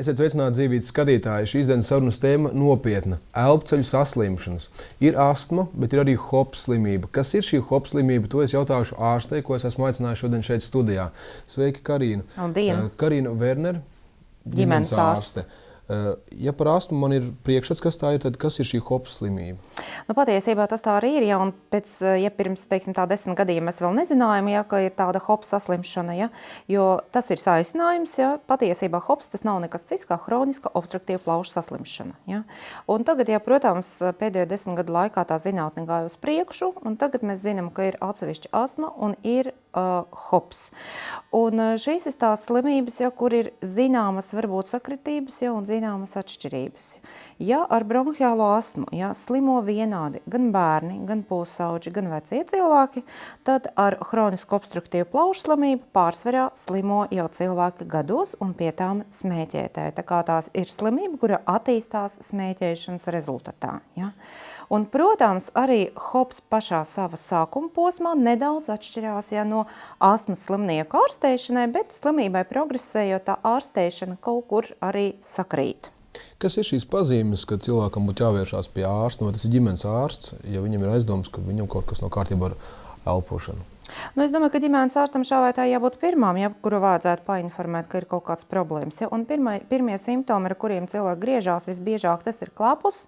Esiet sveicināti dzīvības skatītāji. Šīs dienas sarunas tēma nopietna – elpceļu saslimšanas. Ir astma, bet ir arī HOPS slimība. Kas ir šī HOPS slimība? To es jautāšu ārstei, ko es esmu aicinājusi šodien šeit studijā. Sveiki, Karīna. Labdien. Karīna Werner, ģimenes ārste. Ja par astmu man ir priekšstats, kas tā ir, tad kas ir šī HOPS slimība? Patiesībā tas tā arī ir, ja, un pirms, teiksim, 10 gadiem mēs vēl nezinājām, ja, ka ir tāda HOPS saslimšana, ja, jo tas ir saīsinājums, ja, patiesībā HOPS tas nav nekas cits kā hroniska obstruktīva plaušu saslimšana, ja. Un tagad, ja, protams, pēdējo 10 gadu laikā tā zinātne gāja uz priekšu, un tagad mēs zinām, ka ir atsevišķa astma un ir HOPS. Un šīs ir tās slimības, ja, kur ir zināmas varbūt sakritības, ja, un zināmas atšķirības. Ja ar bronhiālo astmu, ja, slimo vienādi gan bērni, gan pusauģi, gan vecie cilvēki, tad ar hronisku obstruktīvu plaušu slimību pārsvarā slimo jau cilvēki gados un pie tām smēķētāji. Tā kā tās ir slimība, kura attīstās smēķēšanas rezultatā. Ja. Un, protams, arī HOPS pašā sava sākuma posmā nedaudz atšķirās, ja, no astmas slimnieku ārstēšanai, bet slimībai progresējot, tā ārstēšana kaut kur arī sakrīt. Kas ir šīs pazīmes, kad cilvēkam būtu jāvēršās pie ārsta, vai tas ir ģimenes ārsts, ja viņam ir aizdomas, ka viņam kaut kas nav kārtībā ar elpošanu? Es domāju, ka ģimenes ārstam šā vai tā jābūt pirmām, ja, kuru vajadzētu painformēt, ka ir kaut kāds problēmas. Ja. Un pirmie simptomi, ar kuriem cilvēki griežās, visbiežāk tas ir klapus.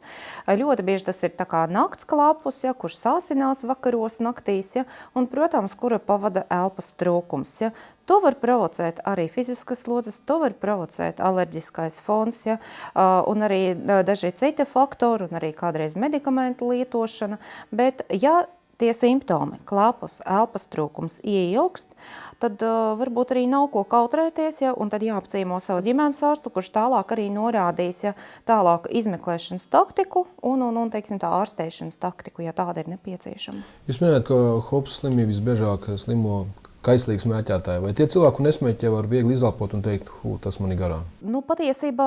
Ļoti bieži tas ir tā kā nakts klapus, ja, kurš sāsinās vakaros, naktīs, ja, un, protams, kura pavada elpas trūkums. Ja. To var provocēt arī fiziskas slodzes, to var provocēt alerģiskais fons, ja, un arī daži citi faktori, un arī kādreiz medikamentu lietošana. Bet, ja tie simptomi, klapus, elpas trūkums ieilgst, tad varbūt arī nav ko kautrēties, ja, un tad jāapciemo savu ģimenes ārstu, kurš tālāk arī norādīs, ja, tālāk izmeklēšanas taktiku un teiksim, tā ārstēšanas taktiku, ja tāda ir nepieciešama. Jūs minējāt, ka HOPS slimība visbiežāk slimo kaislīgi smēķētāji. Vai tie cilvēki, nesmēķē, var viegli izelpot un teikt, tas man ir garām? Patiesībā,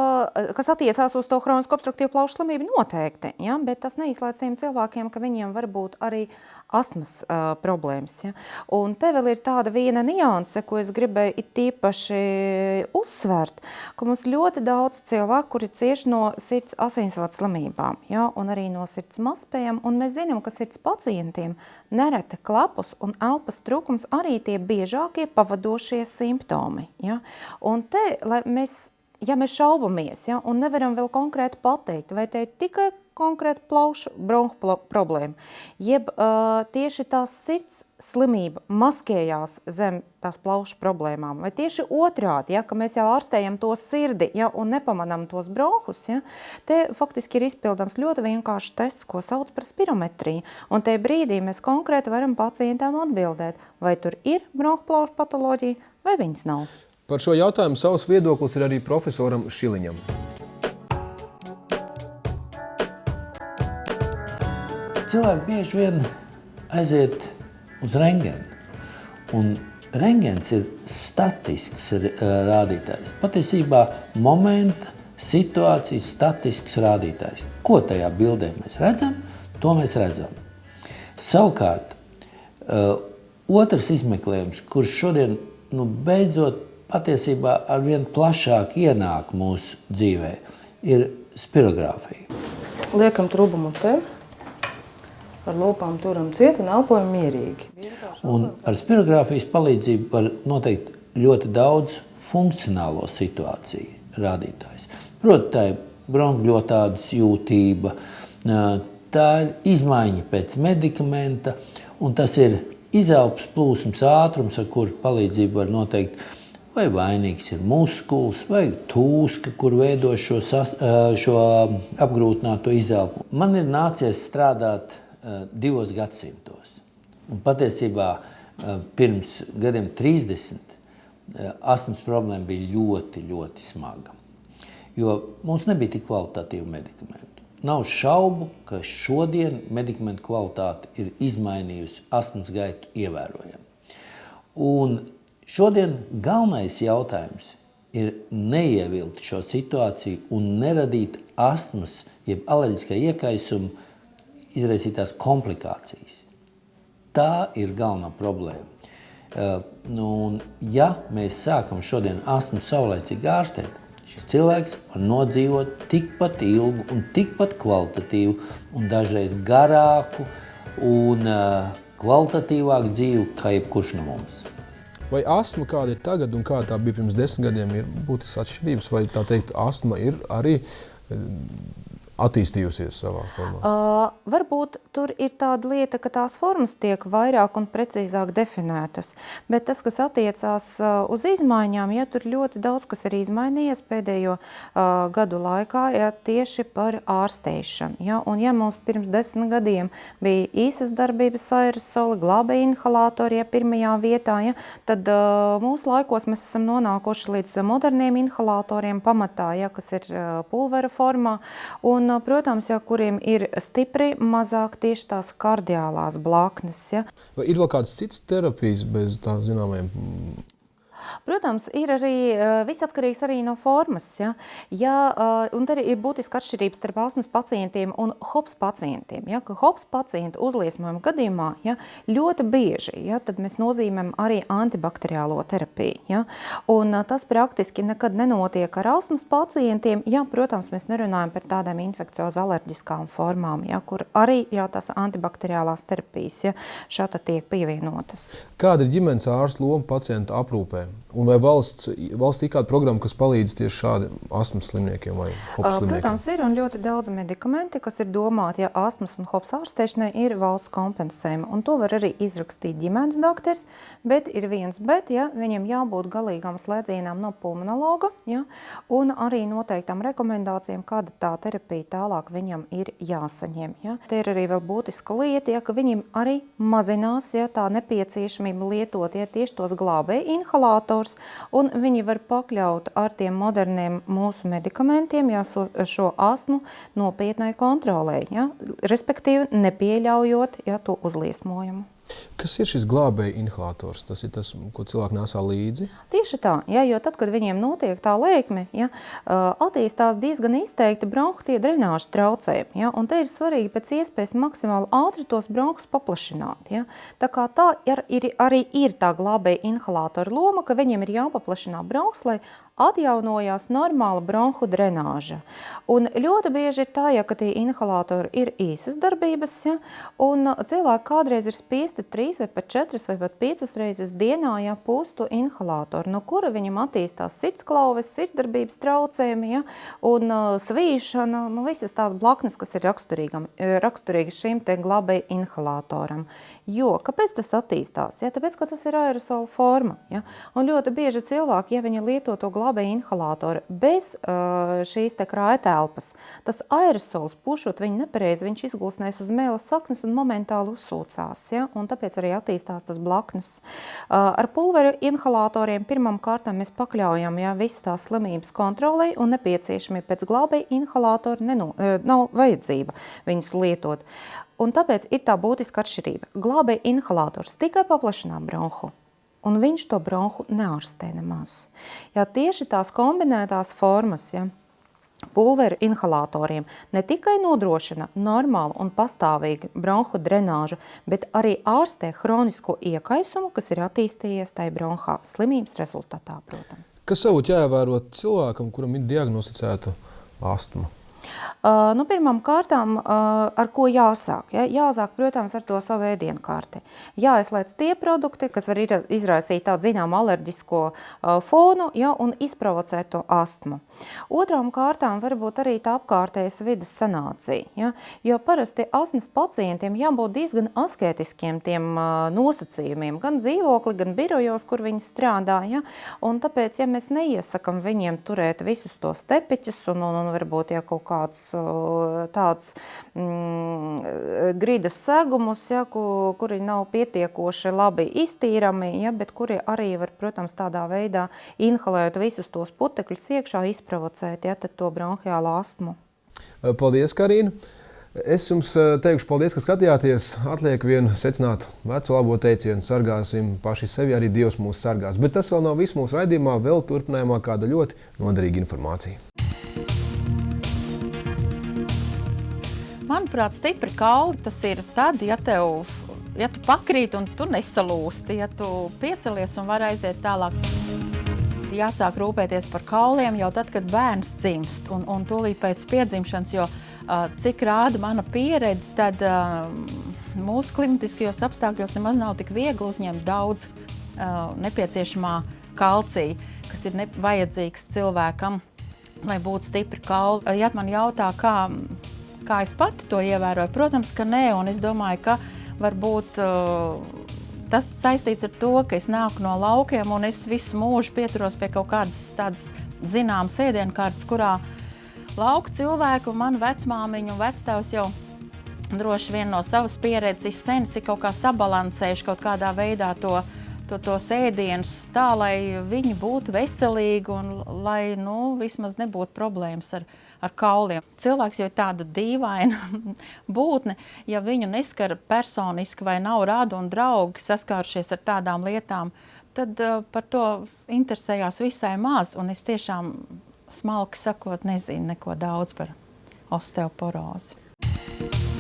kas attiecās uz to hronisku obstruktīvu plaušu slimību, noteikti, ja, bet tas neizslēdz tiem cilvēkiem, ka viņiem var būt arī astmas problēmas. Ja. Un te vēl ir tāda viena nianse, ko es gribēju it īpaši uzsvērt, ka mums ļoti daudz cilvēku, kuri cieš no sirds asinsvadu slimībām, ja, un arī no sirds mazspējām, un mēs zinām, ka sirds pacientiem nereti klapus un elpas trūkums arī tie biežākie pavadošie simptomi. Ja. Un te, ja mēs šaubamies, ja, un nevaram vēl konkrēti pateikt, vai te ir tikai konkrēta plaušu bronhu problēma, jeb tieši tās sirds slimība maskējās zem tās plaušu problēmām, vai tieši otrādi, ja, ka mēs jau ārstējam to sirdi, ja, un nepamanām tos bronhus, ja, te faktiski ir izpildams ļoti vienkārši tests, ko sauc par spirometriju, un te brīdī mēs konkrēti varam pacientam atbildēt, vai tur ir bronhu plaušu patoloģija, vai viņas nav. Par šo jautājumu savs viedoklis ir arī profesoram Šiliņam. Cilvēki bieži vien aiziet uz rentgenu, un rentgens ir statisks rādītājs. Patiesībā momenta, situācijas statisks rādītājs. Ko tajā bildē mēs redzam, to mēs redzam. Savukārt, otrs izmeklējums, kurš šodien beidzot patiesībā arvien plašāk ienāk mūsu dzīvē, ir spirogrāfija. Liekam trubumu te. Ar lūpām turam ciet un elpojam mierīgi. Un ar spirogrāfijas palīdzību var noteikt ļoti daudz funkcionālo situāciju rādītājs. Proti, tā ir bronhļotādes jūtība, tā ir izmaiņa pēc medikamenta, un tas ir izelpas plūsmas ātrums, ar kuru palīdzību var noteikt, vai vainīgs ir muskulis, vai tūska, kur veido šo apgrūtināto izelpu. Man ir nācies strādāt 2 gadsimtos. Un patiesībā pirms gadiem 30 astmas problēma bija ļoti, ļoti smaga. Jo mums nebija tik kvalitatīvu medikamentu. Nav šaubu, ka šodien medikamentu kvalitāte ir izmainījusi astmas gaitu ievērojami. Un šodien galvenais jautājums ir neievilkt šo situāciju un neradīt astmas, jeb alerģiskā iekaisuma izraisītās komplikācijas. Tā ir galvenā problēma. Un, ja mēs sākam šodien astmu saulaicīgi ārstēt, šis cilvēks var nodzīvot tikpat ilgu un tikpat kvalitatīvu un dažreiz garāku un kvalitatīvāku dzīvi kā jebkurš no mums. Vai astma, kāda ir tagad un kāda tā bija pirms 10 gadiem, ir būtisks atšķirības, vai tā teikt, astma ir arī attīstījusies savā formā? Varbūt tur ir tāda lieta, ka tās formas tiek vairāk un precīzāk definētas, bet tas, kas attiecās uz izmaiņām, ja tur ļoti daudz, kas ir izmainījies pēdējo gadu laikā, ja, tieši par ārsteišanu. Ja, un ja mums pirms 10 gadiem bija īsas darbības aerosoli, glābēja inhalātori, ja, pirmajā vietā, ja, tad mūsu laikos mēs esam nonākuši līdz moderniem inhalātoriem pamatā, ja, kas ir pulvera formā, un protams, ja, kuriem ir stipri mazāk tieši tās kardiālās blaknes. Ja. Vai ir vēl kādas citas terapijas bez tā zināmajiem? Protams, ir arī viss atkarīgs arī no formas. Ja? Ja, un arī ir būtiska atšķirības starp astmas pacientiem un HOPS pacientiem. Ja? Ka HOPS pacientu uzliesmojuma gadījumā, ja, ļoti bieži, ja, tad mēs nozīmēm arī antibakteriālo terapiju. Ja? Un tas praktiski nekad nenotiek ar astmas pacientiem. Ja, protams, mēs nerunājam par tādām infekciozu alerģiskām formām, ja, kur arī ja, tās antibakteriālās terapijas ja, šāda tiek pievienotas. Kāda ir ģimenes ārsta loma pacientu aprūpē? Un vai valsts ir kāda programma, kas palīdz tieši šādi astmas slimniekiem vai HOPS slimniekiem? Protams, ir un ļoti daudz medikamenti, kas ir domāti, ja astmas un HOPS ārstēšanai ir valsts kompensējuma. Un to var arī izrakstīt ģimenes doktors, bet ir viens bet, ja viņam jābūt galīgām slēdzienām no pulmonologa, ja, un arī noteiktām rekomendācijām, kāda tā terapija tālāk viņam ir jāsaņem. Ja. Te ir arī vēl būtiska lieta, ja, ka viņam arī mazinās ja, tā nepieciešamība lietot ja, tieši tos glābēja inhalātors, un viņi var pakļaut ar tiem moderniem mūsu medikamentiem ja, šo astmu nopietnai kontrolē, ja, respektīvi nepieļaujot ja, to uzliesmojumu. Kas ir šis glābēja inhalātors? Tas ir tas, ko cilvēki nesā līdzi? Tieši tā, ja, jo tad, kad viņiem notiek tā lēkme, ja, attīstās diezgan izteikti bronhu drenāžas traucējumi. Ja, un te ir svarīgi pēc iespējas maksimāli ātri tos bronhus paplašināt. Ja. Tā kā tā arī ir tā glābēja inhalātora loma, ka viņiem ir jāpaplašinā bronhus, lai atjaunojās normāla bronhu drenāža. Un ļoti bieži ir tā, ja, ka tie inhalātori ir īsas darbības, ja, un cilvēki kādreiz ir spiesti 3 vai pat 4 vai pat 5 reizes dienā ja, pūst to inhalātoru, no kura viņam attīstās sirdsklauves, sirdsdarbības traucējumi, ja, un svīšana, nu, visas tās blaknes, kas ir raksturīgi šim te glābēja inhalātoram. Jo, kāpēc tas attīstās? Ja, tāpēc, ka tas ir aerosola forma. Ja, un ļoti bieži cilvēki, ja viņi lieto to glābēja inhalātoru bez šīs te krājtelpas, tas aerosols pušot viņu nepareizi, viņš izgulsnēs uz mēles saknes un momentāli uzsūcās, ja, un tāpēc arī attīstās tas blaknes. Ar pulveru inhalātoriem pirmam kārtām mēs pakļaujam ja, visas tās slimības kontrolei un nepieciešami pēc glābēja inhalātora nav vajadzība viņus lietot. Un tāpēc ir tā būtiska atšķirība. Glābēja inhalātors tikai paplašinā bronhu, un viņš to bronhu neārstē nemaz. Ja tieši tās kombinētās formas, ja, pulveru inhalātoriem ne tikai nodrošina normālu un pastāvīgu bronhu drenāžu, bet arī ārstē hronisko iekaisumu, kas ir attīstījies tai bronhā slimības rezultātā, protams. Kas savukārt jāievēro cilvēkam, kuram ir diagnosticēta astma? Nu, pirmām kārtām, ar ko jāsāk? Ja? Jāsāk, protams, ar to savu ēdienkarti. Jāizslēdz tie produkti, kas var izraisīt tādu zinām alerģisko fonu ja? Un izprovocēt to astmu. Otrām kārtām varbūt arī tā apkārtējas vides sanācija. Ja? Jo parasti astmas pacientiem jābūt diezgan asketiskiem tiem nosacījumiem, gan dzīvokli, gan birojos, kur viņi strādā. Ja? Un tāpēc, ja mēs neiesakam viņiem turēt visus tos tepiķus un varbūt ja, kaut kāds tāds grīdas segumus, ja, kuri nav pietiekoši labi iztīrami, ja, bet kuri arī var, protams, tādā veidā inhalēt visus tos putekļus iekšā, izprovocēt ja, to bronhiālo astmu. Paldies, Karina! Es jums teikšu paldies, ka skatījāties. Atliek vien secināt veco labo teicienu, sargāsim paši sevi, arī Dievs mūs sargās. Bet tas vēl nav viss mūsu raidījumā, vēl turpinājumā kāda ļoti noderīga informācija. Manuprāt, stipri kauli tas ir tad, ja tu pakrīt un tu nesalūsti, ja tu piecelies un var aiziet tālāk. jāsāk rūpēties par kauliem jau tad, kad bērns dzimst un tūlīt pēc piedzimšanas, jo cik rāda mana pieredze, tad mūsu klimatiskajos apstākļos nemaz nav tik viegli uzņemt daudz nepieciešamā kalcija, kas ir vajadzīgs cilvēkam, lai būtu stipri kauli. Ja man jautā, kā es pati to ievēroju, protams, ka nē, un es domāju, ka varbūt tas saistīts ar to, ka es nāku no laukiem un es visu mūžu pieturos pie kaut kādas tādas zināmas ēdienkārtas, kurā lauku cilvēku un manu vecmāmiņu un vectēvs jau droši vien no savas pieredzes senis ir kaut kā sabalansējuši kaut kādā veidā tos ēdienus tā, lai viņi būtu veselīgi un lai, vismaz nebūtu problēmas ar kauliem. Cilvēks jau ir tāda dīvaina būtne, ja viņu neskar personiski vai nav rādu un draugi saskārušies ar tādām lietām, tad par to interesējās visai maz, un es tiešām smalki sakot nezinu neko daudz par osteoporozi.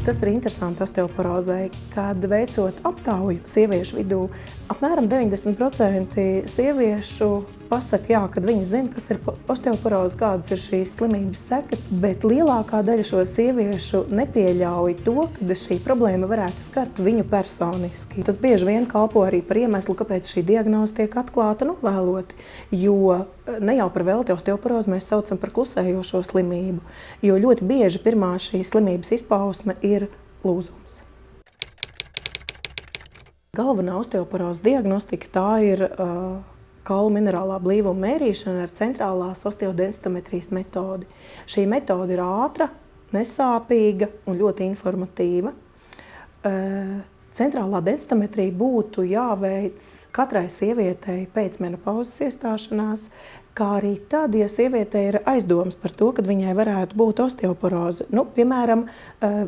Kas ir interesanti osteoporozei, kad veicot aptauju sieviešu vidū, apmēram 90% sieviešu pasaka, kad viņi zina, kas ir osteoporoze, kādas ir šīs slimības sekas, bet lielākā daļa šo sieviešu nepieļauj to, ka šī problēma varētu skart viņu personiski. Tas bieži vien kalpo arī par iemeslu, kāpēc šī diagnoze tiek atklāta vēloti, jo ne jau par velti osteoporozi mēs saucam par klusējošo slimību, jo ļoti bieži pirmā šīs slimības izpausme ir lūzums. Galvenā osteoporozes diagnostika tā ir kaulu minerālā blīvuma mērīšana ar centrālās osteodensitometrijas metodi. Šī metode ir ātra, nesāpīga un ļoti informatīva. Centrālā densitometrija būtu jāveic katrai sievietei pēc menopauzes iestāšanās, kā arī tad, ja sievietei ir aizdomas par to, kad viņai varētu būt osteoporoze. Piemēram,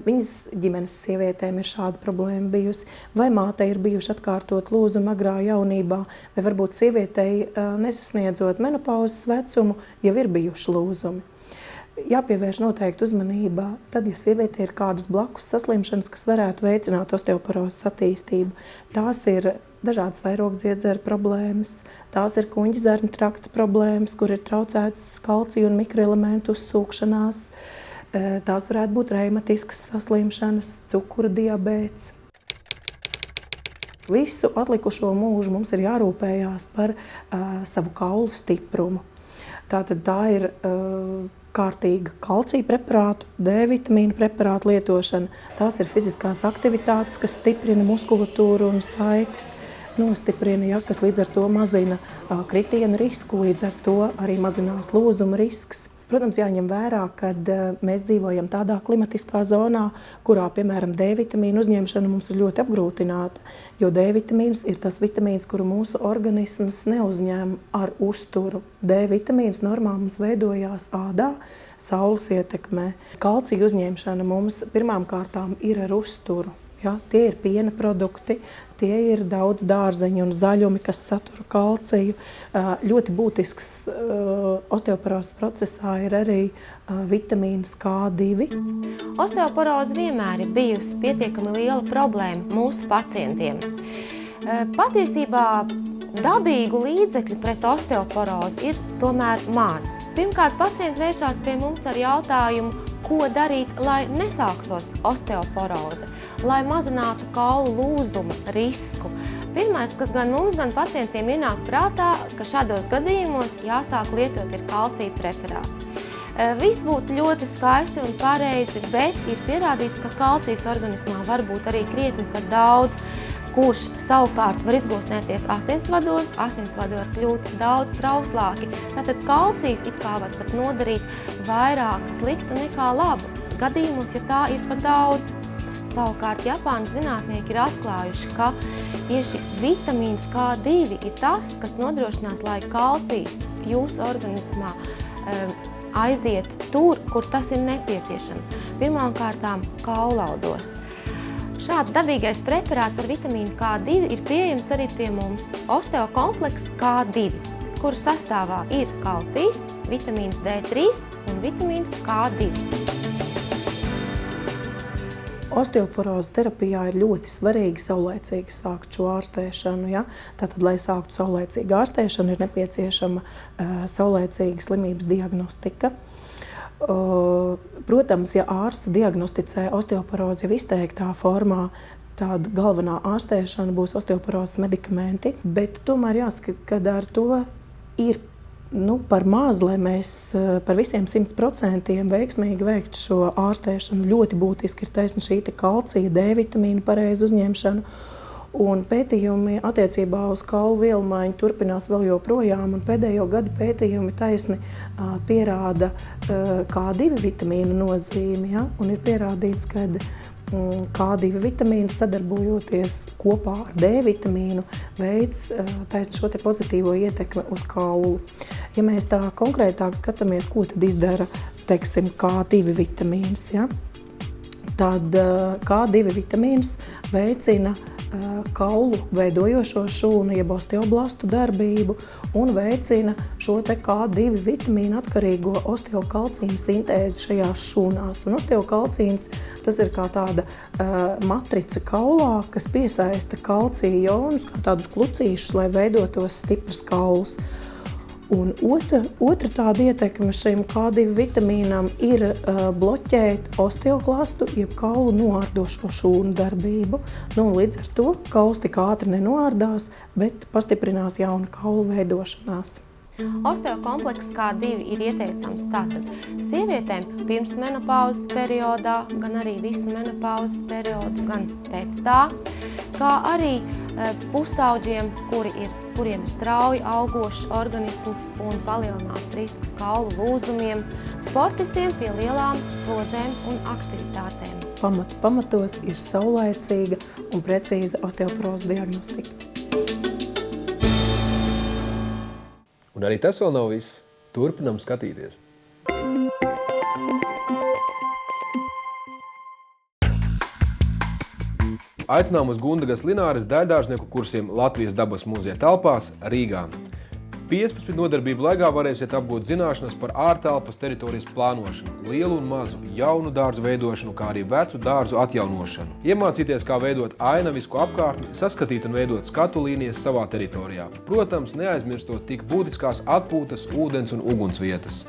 viņas ģimenes sievietēm ir šāda problēma bijusi, vai mātei ir bijuši atkārtot lūzumi agrā jaunībā, vai varbūt sievietei nesasniedzot menopauzes vecumu, jau ir bijuši lūzumi. Jāpievērš noteikti uzmanība tad, ja sievietei ir kādas blakus saslimšanas, kas varētu veicināt osteoporozes attīstību. Tās ir dažādas vairogdziedzera problēmas, tās ir kuņģzarņu trakta problēmas, kur ir traucētas kalcija un mikroelementu uzsūkšanās, tās varētu būt reimatiskas saslimšanas, cukura diabēts. Visu atlikušo mūžu mums ir jārūpējās par savu kaulu stiprumu. Tātad tā ir kārtīga kalcija preparātu, D-vitamīnu preparātu lietošana. Tās ir fiziskās aktivitātes, kas stiprina muskulatūru un saites, nostiprina, kas līdz ar to mazina kritiena risku, līdz ar to arī mazinās lūzuma risks. Protams, jāņem vērā, kad mēs dzīvojam tādā klimatiskā zonā, kurā, piemēram, D-vitamīnu uzņemšana mums ir ļoti apgrūtināta, jo D-vitamīns ir tas vitamīns, kuru mūsu organisms neuzņem ar uzturu. D-vitamīns normā mums veidojās ādā, saules ietekmē. Kalcija uzņemšana mums pirmām kārtām ir ar uzturu. Tie ir piena produkti, tie ir daudz dārzeņu un zaļumi, kas satura kalciju. Ļoti būtisks osteoporozes procesā ir arī vitamīns K2. Osteoporoze vienmēr ir bijusi pietiekami liela problēma mūsu pacientiem. Patiesībā dabīgu līdzekļu pret osteoporozi ir tomēr maz. Pirmkārt, pacienti vēršās pie mums ar jautājumu, ko darīt, lai nesāktos osteoporoze, lai mazinātu kaulu lūzuma risku. Pirmais, kas gan mums, gan pacientiem ienāk prātā, ka šādos gadījumos jāsāk lietot ir kalcija preparāti. Viss būtu ļoti skaisti un pareizi, bet ir pierādīts, ka kalcijas organismā var būt arī krietni par daudz, kurš savukārt var izgūstnēties asinsvados, asinsvadi var kļūt daudz trauslāki. Tātad kalcijs it kā var pat nodarīt vairāk sliktu nekā labu gadījumos, ja tā ir par daudz. Savukārt Japānas zinātnieki ir atklājuši, ka tieši vitamīns K2 ir tas, kas nodrošinās, lai kalcijs jūsu organismā aiziet tur, kur tas ir nepieciešams. Pirmām kārtām kaulaudos. Šāds dabīgais preparāts ar vitamīnu K2 ir pieejams arī pie mums. Osteokomplekss K2, kura sastāvā ir kalcijs, vitamīns D3 un vitamīns K2. Osteoporozes terapijā ir ļoti svarīgi saulēcīgi sākt šo ārstēšanu. Ja? Tātad, lai sāktu saulēcīgu ārstēšanu, ir nepieciešama saulēcīga slimības diagnostika. Protams, ja ārsts diagnosticē osteoporozi jau izteiktā formā, tad galvenā ārstēšana būs osteoporozes medikamenti, bet tomēr jāsaka, ka ar to ir par maz, lai mēs par visiem 100% veiksmīgi veiktu šo ārstēšanu. Ļoti būtiski ir taisni šī kalcija, D vitamīna pareiza uzņemšana. Un pētījumi attiecībā uz kaulu vielu maiņu turpinās vēl joprojām, un pēdējo gadu pētījumi taisni pierāda K2 vitamīnu nozīmi. Ja? Un ir pierādīts, ka K2 vitamīns sadarbojoties kopā ar D vitamīnu veids taisni šo te pozitīvo ietekmi uz kaulu. Ja mēs tā konkrētāk skatāmies, ko tad izdara, teiksim, K2 vitamīns, ja? Tad K2 vitamīns veicina kaulu veidojošo šūnu, jeb osteoblastu darbību un veicina šo te K2 vitamīnu atkarīgo osteokalcīnu sintēzi šajās šūnās. Un osteokalcīns, tas ir kā tāda matrica kaulā, kas piesaista kalcija ionus, kā tādus klucīšus, lai veidotos stiprs kauls. Un otra tāda ietekme šim K2 vitamīnam ir bloķēt osteoklastu, jeb kaulu noārdošo šūnu darbību. Līdz ar to kauls tik ātri nenoārdās, bet pastiprinās jauna kaulu veidošanās. Osteokomplekss K2 ir ieteicams tātad sievietēm pirms menopauzes periodā, gan arī visu menopauzes periodu, gan pēc tā, kā arī pusauģiem, kuriem ir strauji augošs organisms un palielināts risks kaulu lūzumiem, sportistiem pie lielām slodzēm un aktivitātēm. Pamatos ir saulaicīga un precīza osteoporozes diagnostika. Un arī tas vēl nav viss. Turpinam skatīties. Aicinām uz Gundagas Lināres dēļdārznieku kursiem Latvijas dabas muzeja telpās Rīgā. 15 nodarbību laikā varēsiet apgūt zināšanas par ārtelpas teritorijas plānošanu, lielu un mazu, jaunu dārzu veidošanu, kā arī vecu dārzu atjaunošanu. Iemācīties, kā veidot ainavisku apkārtni, saskatīt un veidot skatu līnijas savā teritorijā. Protams, neaizmirstot tik būtiskās atpūtas, ūdens un uguns vietas.